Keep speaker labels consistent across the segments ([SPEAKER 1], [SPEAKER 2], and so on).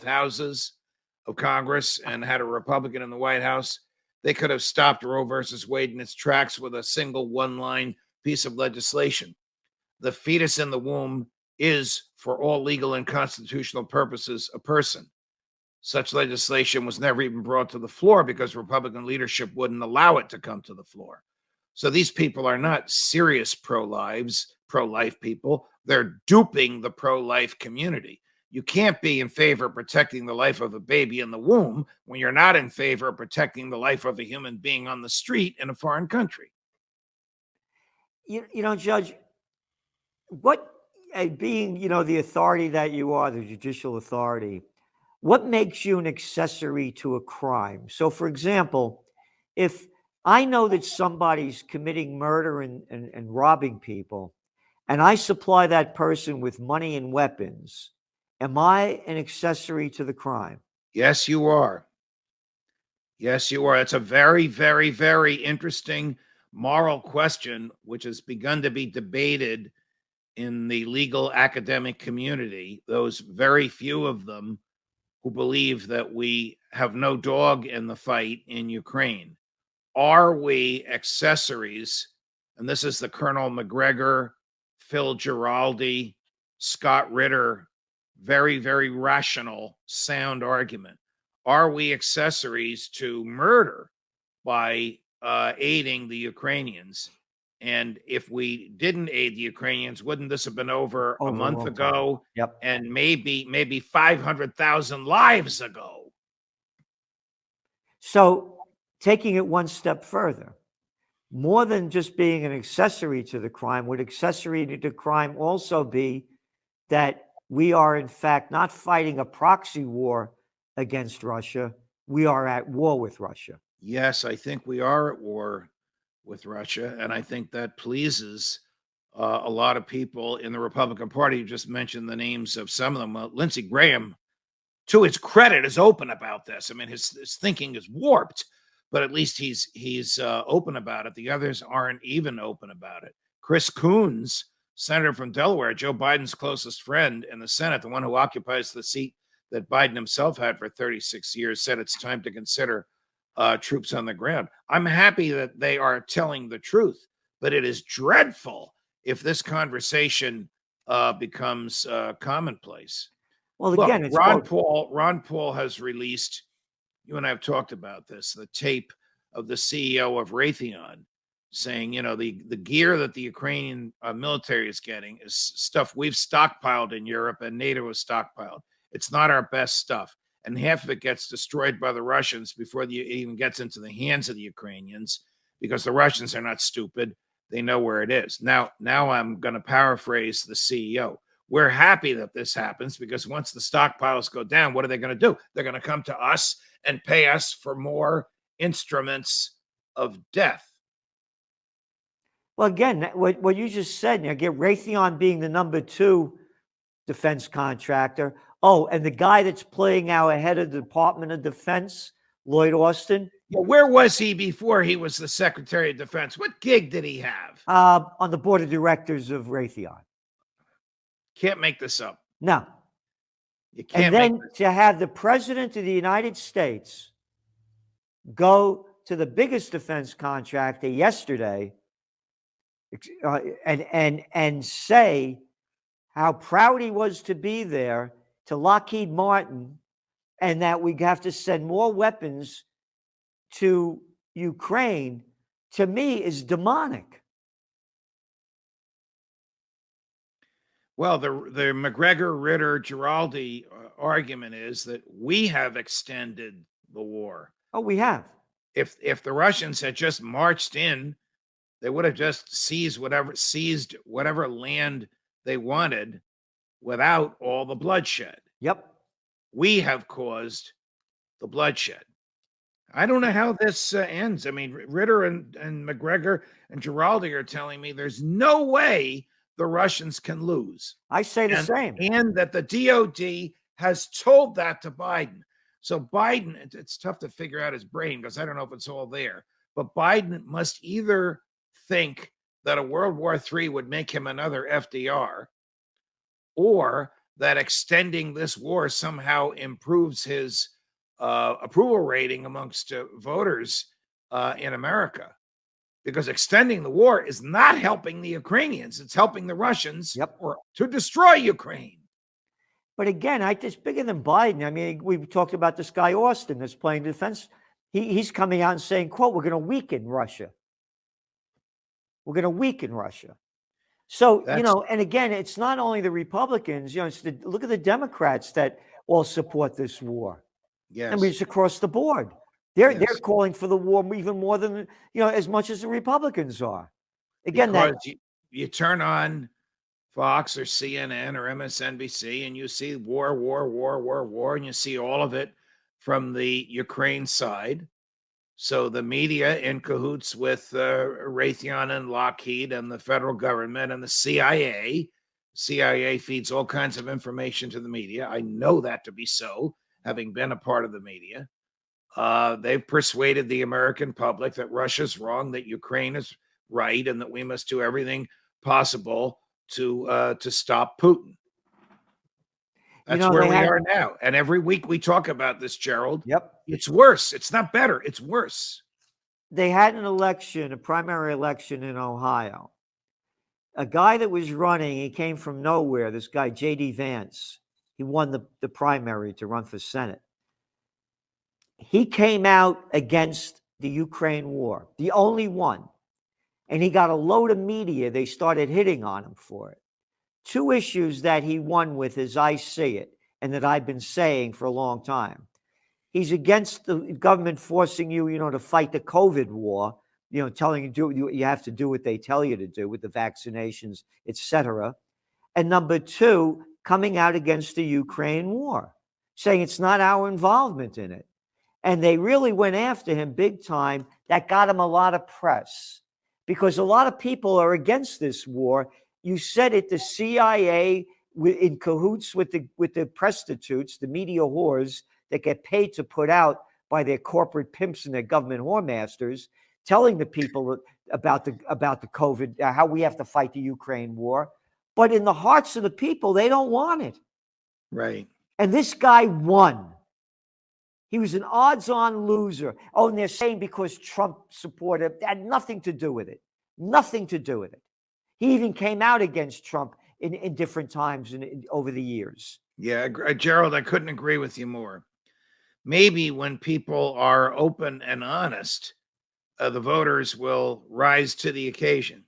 [SPEAKER 1] houses of Congress and had a Republican in the White House, they could have stopped Roe versus Wade in its tracks with a single one-line piece of legislation. The fetus in the womb is, for all legal and constitutional purposes, a person. Such legislation was never even brought to the floor because Republican leadership wouldn't allow it to come to the floor. So these people are not serious pro-life people. They're duping the pro-life community. You can't be in favor of protecting the life of a baby in the womb when you're not in favor of protecting the life of a human being on the street in a foreign country.
[SPEAKER 2] You know, Judge, what, being, the authority that you are, the judicial authority, what makes you an accessory to a crime? So, for example, if I know that somebody's committing murder and robbing people, and I supply that person with money and weapons, am I an accessory to the crime?
[SPEAKER 1] Yes, you are. Yes, you are. It's a very, very, very interesting moral question, which has begun to be debated in the legal academic community. Those very few of them who believe that we have no dog in the fight in Ukraine. Are we accessories? And this is the Colonel McGregor, Phil Giraldi, Scott Ritter, very, very rational, sound argument. Are we accessories to murder by aiding the Ukrainians? And if we didn't aid the Ukrainians, wouldn't this have been over a month ago?
[SPEAKER 2] Yep.
[SPEAKER 1] And maybe 500,000 lives ago?
[SPEAKER 2] So taking it one step further, more than just being an accessory to the crime, would accessory to the crime also be that we are in fact not fighting a proxy war against Russia, we are at war with Russia?
[SPEAKER 1] Yes, I think we are at war with Russia, and I think that pleases a lot of people in the Republican Party. You just mentioned the names of some of them. Lindsey Graham, to his credit, is open about this. I mean, his thinking is warped, but at least he's open about it. The others aren't even open about it. Chris Coons, senator from Delaware, Joe Biden's closest friend in the Senate, the one who occupies the seat that Biden himself had for 36 years, said it's time to consider troops on the ground. I'm happy that they are telling the truth, but it is dreadful if this conversation becomes commonplace.
[SPEAKER 2] Well,
[SPEAKER 1] Look,
[SPEAKER 2] again, it's
[SPEAKER 1] Ron Paul has released, you and I have talked about this, the tape of the CEO of Raytheon saying, the gear that the Ukrainian military is getting is stuff we've stockpiled in Europe and NATO has stockpiled. It's not our best stuff. And half of it gets destroyed by the Russians before it even gets into the hands of the Ukrainians, because the Russians are not stupid. They know where it is. Now I'm going to paraphrase the CEO. We're happy that this happens because once the stockpiles go down, what are they going to do? They're going to come to us and pay us for more instruments of death.
[SPEAKER 2] Well, again, what you just said, get Raytheon being the number 2 defense contractor. Oh, and the guy that's playing now ahead of the Department of Defense, Lloyd Austin.
[SPEAKER 1] Well, where was he before he was the Secretary of Defense? What gig did he have?
[SPEAKER 2] On the board of directors of Raytheon.
[SPEAKER 1] Can't make this up.
[SPEAKER 2] No.
[SPEAKER 1] You can't.
[SPEAKER 2] And then to have the President of the United States go to the biggest defense contractor yesterday and say how proud he was to be there, to Lockheed Martin, and that we have to send more weapons to Ukraine, to me is demonic.
[SPEAKER 1] Well, the McGregor, Ritter, Giraldi argument is that we have extended the war.
[SPEAKER 2] Oh, we have.
[SPEAKER 1] If the Russians had just marched in, they would have just seized whatever land they wanted without all the bloodshed.
[SPEAKER 2] Yep.
[SPEAKER 1] We have caused the bloodshed. I don't know how this ends. I mean, Ritter and McGregor and Giraldi are telling me there's no way the Russians can lose.
[SPEAKER 2] I say the same.
[SPEAKER 1] And that the DOD has told that to Biden. So Biden, it's tough to figure out his brain because I don't know if it's all there. But Biden must either think that a World War III would make him another FDR, or that extending this war somehow improves his approval rating amongst voters in America, because extending the war is not helping the Ukrainians. It's helping the Russians to destroy Ukraine.
[SPEAKER 2] But again, it's bigger than Biden. I mean, we talked about this guy, Austin, that's playing defense. He's coming out and saying, quote, we're going to weaken Russia. We're going to weaken Russia. So, and again, it's not only the Republicans, look at the Democrats that all support this war.
[SPEAKER 1] Yes.
[SPEAKER 2] I mean, it's across the board. They're calling for the war even more than, as much as the Republicans are. Again,
[SPEAKER 1] because you turn on Fox or CNN or MSNBC and you see war, and you see all of it from the Ukraine side. So the media in cahoots with Raytheon and Lockheed and the federal government and the CIA. CIA feeds all kinds of information to the media. I know that to be so, having been a part of the media. They've persuaded the American public that Russia's wrong, that Ukraine is right, and that we must do everything possible to stop Putin. That's where we are now. And every week we talk about this, Gerald.
[SPEAKER 2] Yep.
[SPEAKER 1] It's worse. It's not better. It's worse.
[SPEAKER 2] They had an election, a primary election in Ohio. A guy that was running, he came from nowhere, this guy, J.D. Vance. He won the primary to run for Senate. He came out against the Ukraine war, the only one. And he got a load of media. They started hitting on him for it. Two issues that he won with, as I see it, and that I've been saying for a long time. He's against the government forcing you, to fight the COVID war, telling you you have to do what they tell you to do with the vaccinations, etc. And number two, coming out against the Ukraine war, saying it's not our involvement in it. And they really went after him big time. That got him a lot of press because a lot of people are against this war. You said it, the CIA in cahoots with the prostitutes, the media whores that get paid to put out by their corporate pimps and their government whoremasters, telling the people about the COVID, how we have to fight the Ukraine war. But in the hearts of the people, they don't want it.
[SPEAKER 1] Right.
[SPEAKER 2] And this guy won. He was an odds-on loser. Oh, and they're saying because Trump supported, that had nothing to do with it. Nothing to do with it. He even came out against Trump in different times over the years.
[SPEAKER 1] Yeah, Gerald, I couldn't agree with you more. Maybe when people are open and honest, the voters will rise to the occasion.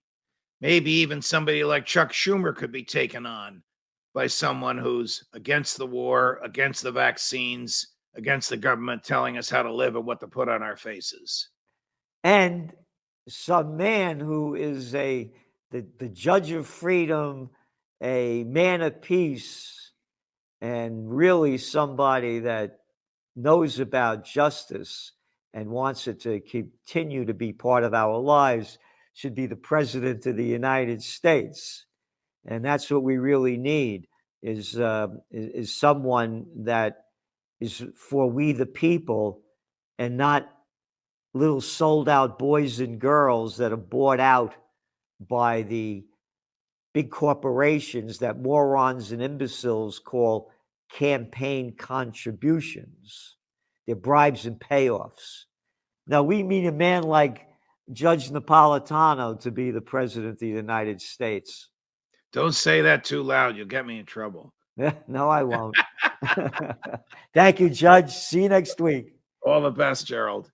[SPEAKER 1] Maybe even somebody like Chuck Schumer could be taken on by someone who's against the war, against the vaccines, against the government telling us how to live and what to put on our faces.
[SPEAKER 2] And some man who is the judge of freedom, a man of peace, and really somebody that knows about justice and wants it to continue to be part of our lives should be the president of the United States. And that's what we really need is someone that is for we the people and not little sold out boys and girls that are bought out by the big corporations that morons and imbeciles call campaign contributions. They're bribes and payoffs. Now, we need a man like Judge Napolitano to be the president of the United States.
[SPEAKER 1] Don't say that too loud. You'll get me in trouble.
[SPEAKER 2] No, I won't. Thank you, Judge. See you next week.
[SPEAKER 1] All the best, Gerald.